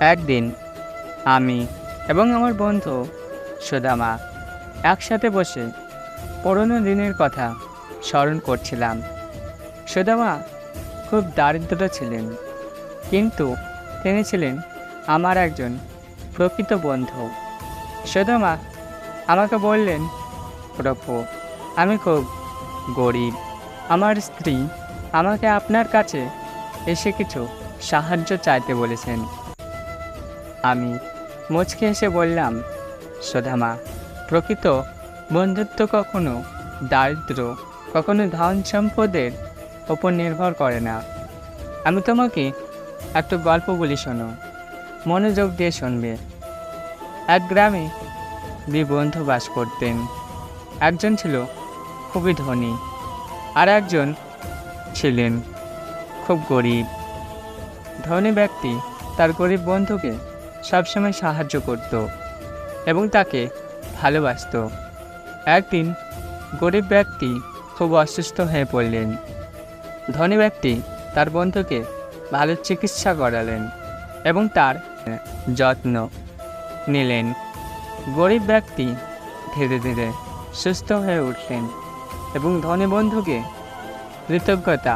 একদিন আমি এবং আমার বন্ধু সুদামা একসাথে বসে পুরনো দিনের কথা স্মরণ করছিলাম। সুদামা খুব দারিদ্র ছিলেন, কিন্তু তিনি ছিলেন আমার একজন প্রকৃত বন্ধু। সুদামা আমাকে বললেন, প্রভু, আমি খুব গরিব। আমার স্ত্রী আমাকে আপনার কাছে এসে কিছু সাহায্য চাইতে বলেছেন। আমি মুচকে এসে বললাম, সুদামা, প্রকৃত বন্ধুত্ব কখনো দারিদ্র, কখনো ধন সম্পদের ওপর নির্ভর করে না। আমি তোমাকে একটা গল্প বলি, শোনো, মনোযোগ দিয়ে শুনবে। এক গ্রামে দুই বন্ধু বাস করতেন। একজন ছিল খুবই ধনী, আর একজন ছিলেন খুব গরিব। ধনী ব্যক্তি তার গরিব বন্ধুকে সবসময় সাহায্য করত এবং তাকে ভালোবাসত। একদিন গরিব ব্যক্তি খুব অসুস্থ হয়ে পড়লেন। ধনী ব্যক্তি তার বন্ধুকে ভালো চিকিৎসা করালেন এবং তার যত্ন নিলেন। গরিব ব্যক্তি ধীরে ধীরে সুস্থ হয়ে উঠলেন এবং ধনী বন্ধুকে কৃতজ্ঞতা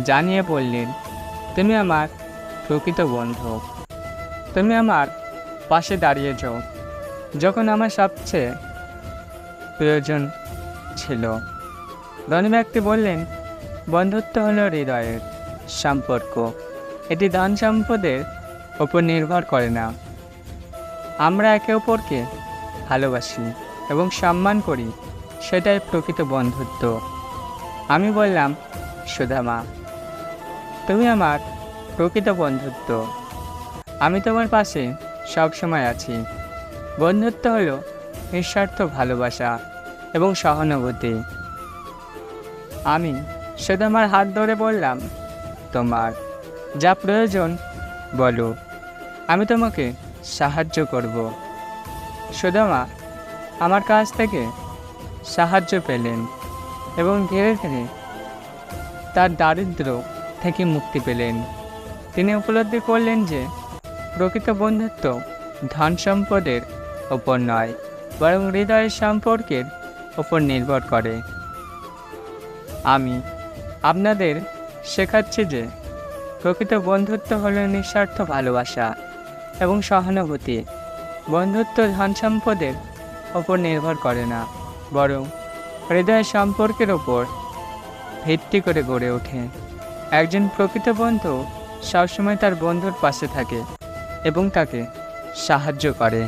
জানিয়ে বললেন, তুমি আমার প্রকৃত বন্ধু। তুমি আমার পাশে দাঁড়িয়েছ যখন আমার সবচেয়ে প্রয়োজন ছিল। ধনী ব্যক্তি বললেন, বন্ধুত্ব হলো হৃদয়ের সম্পর্ক। এটি ধন সম্পদের ওপর নির্ভর করে না। আমরা একে অপরকে ভালোবাসি এবং সম্মান করি, সেটাই প্রকৃত বন্ধুত্ব। আমি বললাম, সুদামা, তুমি আমার প্রকৃত বন্ধুত্ব। আমি তোমার পাশে সবসময় আছি। বন্ধুত্ব হলো নিঃস্বার্থ ভালোবাসা এবং সহানুভূতি। আমি সুদামার হাত ধরে বললাম, তোমার যা প্রয়োজন বলো, আমি তোমাকে সাহায্য করব। সুদামা আমার কাছ থেকে সাহায্য পেলেন এবং ধীরে ধীরে তার দারিদ্র্য থেকে মুক্তি পেলেন। তিনি উপলব্ধি করলেন যে প্রকৃত বন্ধুত্ব ধন সম্পদের ওপর নয়, বরং হৃদয়ের সম্পর্কের ওপর নির্ভর করে। আমি আপনাদের শেখাচ্ছি যে প্রকৃত বন্ধুত্ব হল নিঃস্বার্থ ভালোবাসা এবং সহানুভূতি। বন্ধুত্ব ধন সম্পদের ওপর নির্ভর করে না, বরং হৃদয়ের সম্পর্কের ওপর ভিত্তি করে গড়ে ওঠে। একজন প্রকৃত বন্ধু সবসময় তার বন্ধুর পাশে থাকে এবং তাকে সাহায্য করে।